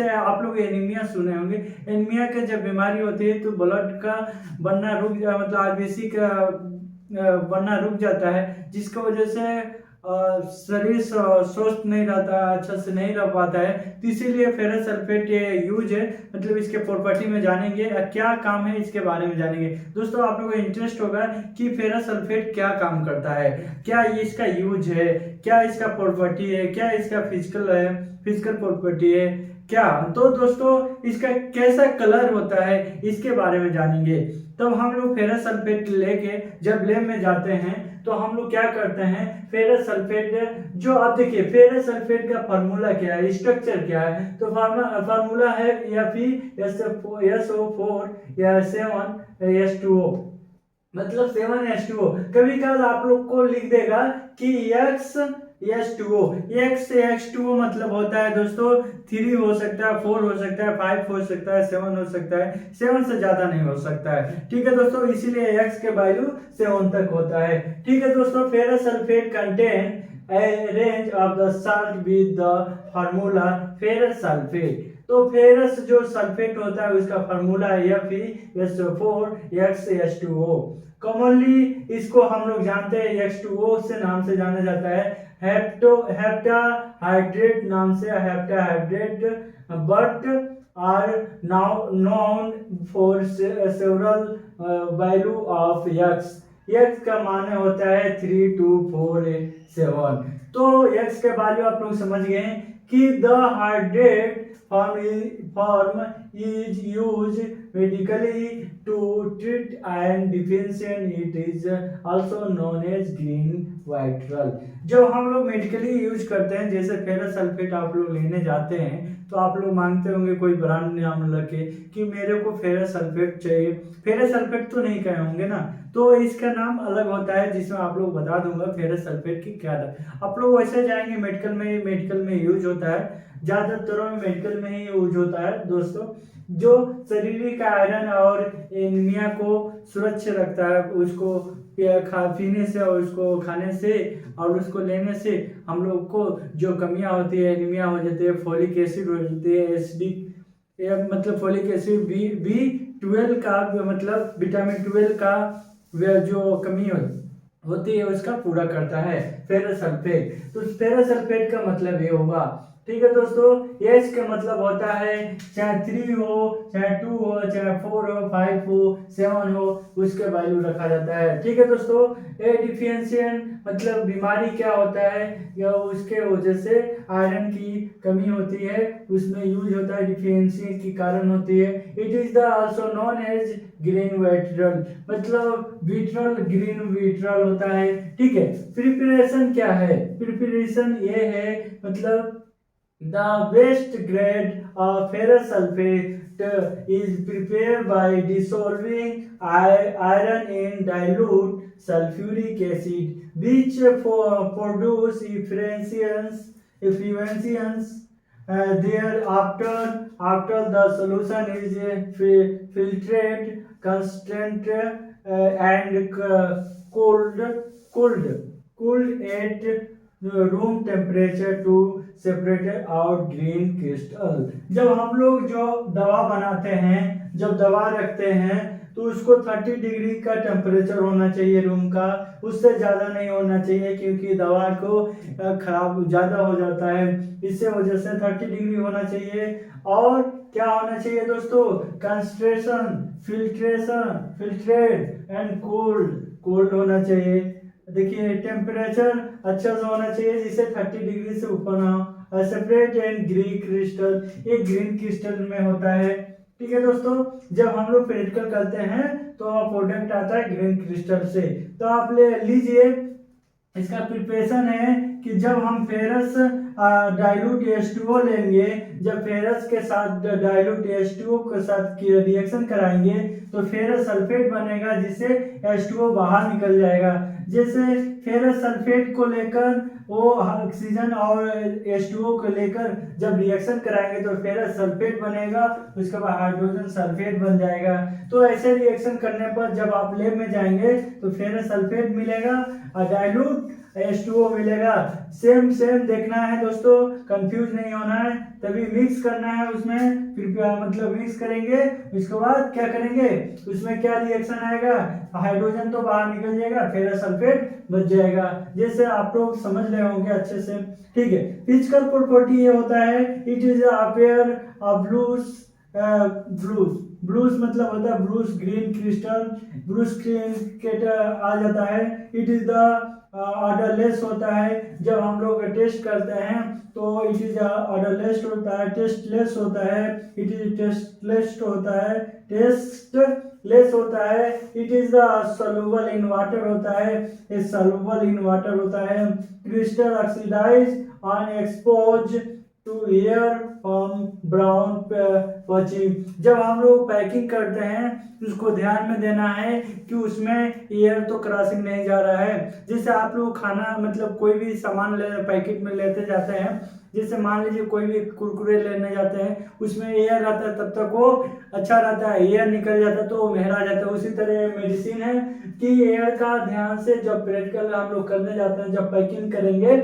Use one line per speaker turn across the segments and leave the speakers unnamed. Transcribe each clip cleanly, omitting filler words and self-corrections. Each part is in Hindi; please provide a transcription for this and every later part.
जैसे आप लोग एनीमिया सुने होंगे। एनीमिया के जब बीमारी होती है तो ब्लड का बनना रुक जा मतलब आरबीसी का बनना रुक जाता है, जिसकी वजह से शरीर स्वस्थ नहीं रहता, अच्छा से नहीं रह पाता है। तो इसीलिए फेरस सल्फेट यूज है, मतलब इसके प्रॉपर्टी में जानेंगे, क्या काम है इसके बारे में जानेंगे। दोस्तों आप लोगों को इंटरेस्ट होगा कि फेरस सल्फेट क्या काम करता है, क्या ये इसका यूज है, क्या इसका प्रॉपर्टी है, क्या इसका फिजिकल प्रॉपर्टी है क्या। तो दोस्तों इसका कैसा कलर होता है इसके बारे में जानेंगे। तब हम लोग फेरस सल्फेट लेके जब लैब में जाते हैं तो हम लोग क्या करते हैं, फेरस सल्फेट जो आप देखिए फेरस सल्फेट का फार्मूला क्या है, स्ट्रक्चर क्या है। तो फार्मूला है FeSO4 या 7H2O, मतलब 7H2O। कभी कभी आप लोग को लिख देगा कि X H2O मतलब होता है दोस्तों 3 हो सकता है, 4 हो सकता है, 5 हो सकता है, 7 हो सकता है, 7 से ज्यादा नहीं हो सकता है। ठीक है दोस्तों, इसीलिए X के वैल्यू 7 तक होता है। ठीक है दोस्तों, ferrous sulphate contain a range of the salt with the formula ferrous sulphate. तो फेरस जो सल्फेट होता है उसका फार्मूला है FeSO4 कॉमनली इसको हम लोग जानते हैं H2O से नाम से जाना जाता है, हेप्टाहाइड्रेट नाम से, heptahydrate, but are now known for several value of X का माने होता है 3, 2, 4, 7। तो एक्स के वैल्यू आप लोग समझ गए कि the hydrate form is used medically to treat iron deficiency. It is also known as green vitral। जब हम लोग मेडिकली यूज करते हैं, जैसे फेरस सल्फेट आप लोग लेने जाते हैं तो आप लोग मांगते होंगे कोई ब्रांड नाम लगे कि मेरे को फेरस सल्फेट चाहिए। फेरस सल्फेट तो नहीं कहे होंगे ना, तो इसका नाम अलग होता है जिसमें आप लोग बता दूंगा फेरस सल्फेट की क्या है। आप लोग वैसे जाएंगे मेडिकल में यूज होता है, ज्यादातर में मेडिकल में ही यूज होता है दोस्तों, जो शारीरिक आयरन और एनीमिया को सुरक्षित रखता है। उसको पीने से और उसको खाने से और उसको लेने से हम लोग को जो कमियां होती है, एनीमिया हो जाती है, फोलिक एसिड हो जाती है, एसिडिक मतलब फोलिक एसिड B12 का मतलब विटामिन 12 का जो कमी होती है उसका पूरा करता है फेरस सल्फेट। तो फेरस सल्फेट का मतलब ये होगा। ठीक है दोस्तों, एच का मतलब होता है चाहे 3 हो, चाहे 2 हो, चाहे 4 हो, 5 हो, 7 हो, उसके वैल्यू रखा जाता है। ठीक है दोस्तों, ए डिफिशिएंसी मतलब बीमारी क्या होता है, या उसके वजह से आयरन की कमी होती है, उसमें यूज होता है, डिफिशिएंसी के कारण होती है। It is the also known as green vitriol, मतलब विट्रल ग्रीन विट्रल होता है। ठीक है, प्रिपरेशन क्या है, प्रिपरेशन ये है मतलब the best grade of ferrous sulfate is prepared by dissolving iron in dilute sulfuric acid, which produce effusions thereafter. After the solution is filtered, concentrated and cooled at room temperature to separate out green crystal. जब हम लोग जो दवा बनाते हैं, जब दवा रखते हैं तो उसको 30 डिग्री का टेम्परेचर होना चाहिए रूम का, उससे ज़्यादा नहीं होना चाहिए, क्योंकि दवा को खराब ज़्यादा हो जाता है, इससे वजह से 30 डिग्री होना चाहिए। और क्या होना चाहिए दोस्तों, कंसंट्रेशन, फिल्ट्रेट एंड कोल्ड होना चाहिए। देखिए टेम्परेचर अच्छा से होना चाहिए जिससे 30 डिग्री से ऊपर ना हो। सेपरेट एंड ग्रीन क्रिस्टल, ये ग्रीन क्रिस्टल में होता है। ठीक है दोस्तों, जब हम लोग प्रैक्टिकल करते हैं तो प्रोडक्ट आता है ग्रीन क्रिस्टल से। तो आप ले लीजिए, इसका प्रिपरेशन है कि जब हम फेरस डाइल्यूट H2O लेंगे, जब फेरस के साथ डाइल्यूट H2O के साथ रिएक्शन कराएंगे तो फेरस सल्फेट बनेगा, जिससे H2O बाहर निकल जाएगा। जैसे फेरस सल्फेट को लेकर वो ऑक्सीजन और H2O को लेकर जब रिएक्शन कराएंगे तो फेरस सल्फेट बनेगा, उसके बाद हाइड्रोजन सल्फेट बन जाएगा। तो ऐसे रिएक्शन करने पर जब आप लैब में जाएंगे तो फेरस सल्फेट मिलेगा और डाइल्यूट H2O मिलेगा। सेम देखना है दोस्तों, कंफ्यूज नहीं होना है, तभी मिक्स करना है उसमें। फिर मतलब मिक्स करेंगे, उसके बाद क्या करेंगे, उसमें क्या रिएक्शन आएगा, हाइड्रोजन तो बाहर निकल जाएगा, फेरस सल्फेट बच जाएगा। जैसे आप लोग समझ रहे होंगे अच्छे से, ठीक है। फिजिकल प्रॉपर्टी ये होता है, it is appear of bluish मतलब होता है bluish green crystal, bluish crystal आ जाता है। इट इज द ऑर्डरलेस होता है। जब हम लोग टेस्ट करते हैं तो इट इज ऑर्डरलेस होता है, टेस्टलेस होता है, इट इज टेस्टलेस होता है, टेस्टलेस होता है। It is the soluble in water होता है, ये सॉल्युबल इन वाटर होता है। Crystal oxidize on expose to air from brown poaching. जब हम लोग पैकिंग करते हैं उसको ध्यान में देना है कि उसमें एयर तो क्रॉसिंग नहीं जा रहा है। जैसे आप लोग खाना मतलब कोई भी सामान पैकेट में लेते जाते हैं, जैसे मान लीजिए कोई भी कुरकुरे लेने जाते हैं, उसमें एयर रहता है तब तक वो अच्छा रहता है, एयर निकल जाता है तो वो महरा जाता है। उसी तरह मेडिसिन है कि एयर का ध्यान से जब प्रैक्टिकल हम लोग करने जाते हैं, जब पैकिंग करेंगे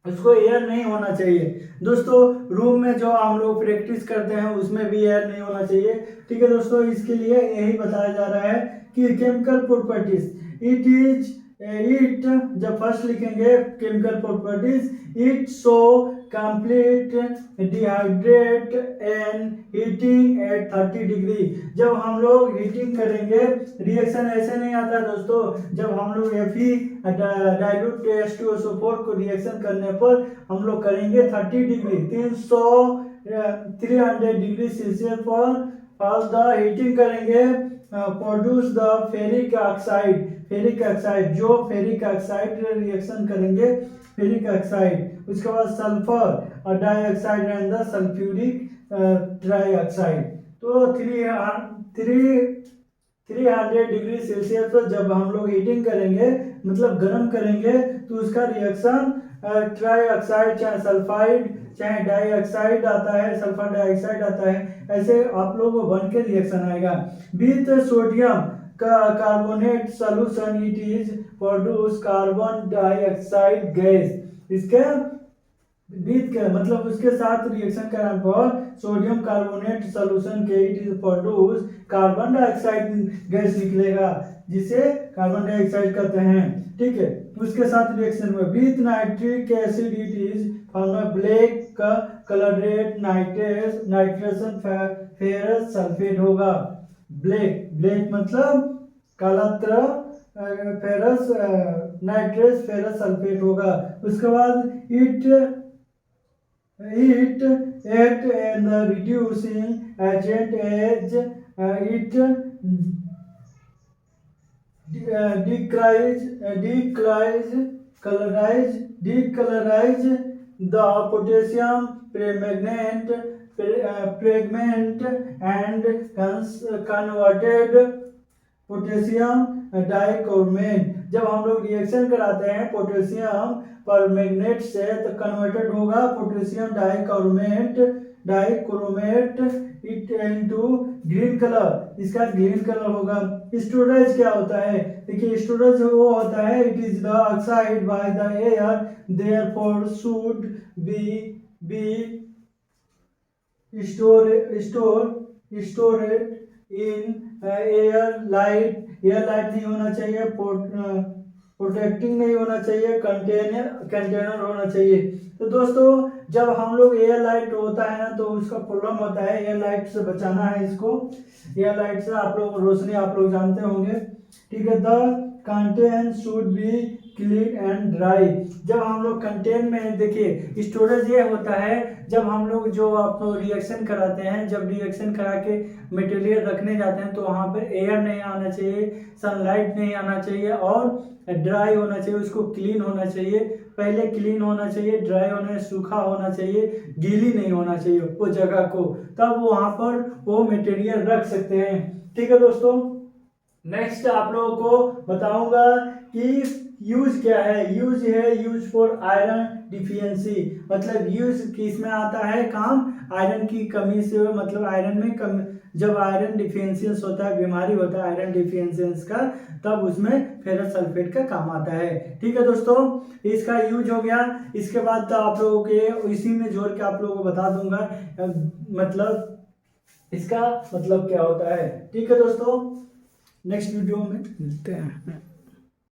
उसको एयर नहीं होना चाहिए। दोस्तों रूम में जो हम लोग प्रैक्टिस करते हैं उसमें भी एयर नहीं होना चाहिए, ठीक है दोस्तों। इसके लिए यही बताया जा रहा है कि केमिकल प्रॉपर्टीज इट जब फर्स्ट लिखेंगे chemical properties, it show complete dehydrate and heating eight 30 degree. जब हम लोग हीटिंग करेंगे रिएक्शन ऐसे नहीं आता दोस्तों। जब हम लोग Fe डाइल्यूट H2SO4 को रिएक्शन करने पर हम लोग करेंगे 30 डिग्री 300 डिग्री सेल्सियस पर द हीटिंग करेंगे, प्रोड्यूस द फेरिक ऑक्साइड जो फेरिक ऑक्साइड रिएक्शन करेंगे, फेरिक ऑक्साइड, उसके बाद sulphur dioxide and the sulphuric trioxide. तो 300 डिग्री सेल्सियस पर जब हम लोग हीटिंग करेंगे मतलब गर्म करेंगे तो उसका रिएक्शन ट्राइऑक्साइड चाहे सल्फाइड चाहे डाइऑक्साइड आता है, सल्फर डाइऑक्साइड आता है, ऐसे आप लोगों को बन के रिएक्शन आएगा। With sodium carbonate solution it is produce carbon dioxide gas. इसके बीच के मतलब उसके साथ रिएक्शन करने पर सोडियम कार्बोनेट सॉल्यूशन के it is produce carbon dioxide gas निकलेगा, जिसे कार्बन डाइऑक्साइड कहते हैं, ठीक है। उसके साथ रिएक्शन में with nitric acid it is form black coloured nitration ferrous sulphate होगा। ब्लैक मतलब काला तरह, फेरस नाइट्रेस फेरस सल्फेट होगा। उसके बाद it act and the reducing agent as it decolorize the potassium fragment and converted potassium dichromate. जब हम लोग रिएक्शन कराते हैं पोटेशियम पर मैग्नेट से तो कन्वर्टेड होगा potassium dichromate it into green colour, इसका ग्रीन कलर होगा। स्टोरेज क्या होता है, देखिए स्टोरेज वो होता है it is the oxide by the air therefore should be storeyed in air light नहीं होना चाहिए, प्रोटेक्टिंग नहीं होना चाहिए, कंटेनर होना चाहिए। तो दोस्तों जब हम लोग एयर लाइट होता है ना तो उसका प्रॉब्लम होता है, एयर लाइट से बचाना है इसको। एयर लाइट से आप लोग रोशनी आप लोग जानते होंगे, ठीक है। The contain should be clean and dry. जब हम लोग कंटेन में देखिए स्टोरेज ये होता है जब हम लोग जो आप लोग रिएक्शन कराते हैं, जब रिएक्शन करा के मटेरियल रखने जाते हैं तो वहाँ पर एयर नहीं आना चाहिए, सनलाइट नहीं आना चाहिए और ड्राई होना चाहिए, उसको क्लीन होना चाहिए। पहले क्लीन होना चाहिए, ड्राई होना चाहिए, सूखा होना चाहिए, गीली नहीं होना चाहिए वो जगह को, तब वहाँ पर वो मटेरियल रख सकते हैं, ठीक है दोस्तों। नेक्स्ट आप लोगों को बताऊंगा कि यूज क्या है। यूज है यूज फॉर आयरन डिफिशियंसी, मतलब यूज किस में आता है काम, आयरन की कमी से, मतलब आयरन में कम, जब आयरन डिफिशियंस होता है, बीमारी होता है आयरन डिफिशियंस का, तब उसमें फेरस सल्फेट का काम आता है। ठीक है दोस्तों, इसका यूज हो गया। इसके बाद तो आप लोगों के इसी में जोड़ के आप लोगों को बता दूंगा मतलब इसका मतलब क्या होता है। ठीक है दोस्तों, नेक्स्ट वीडियो में मिलते हैं।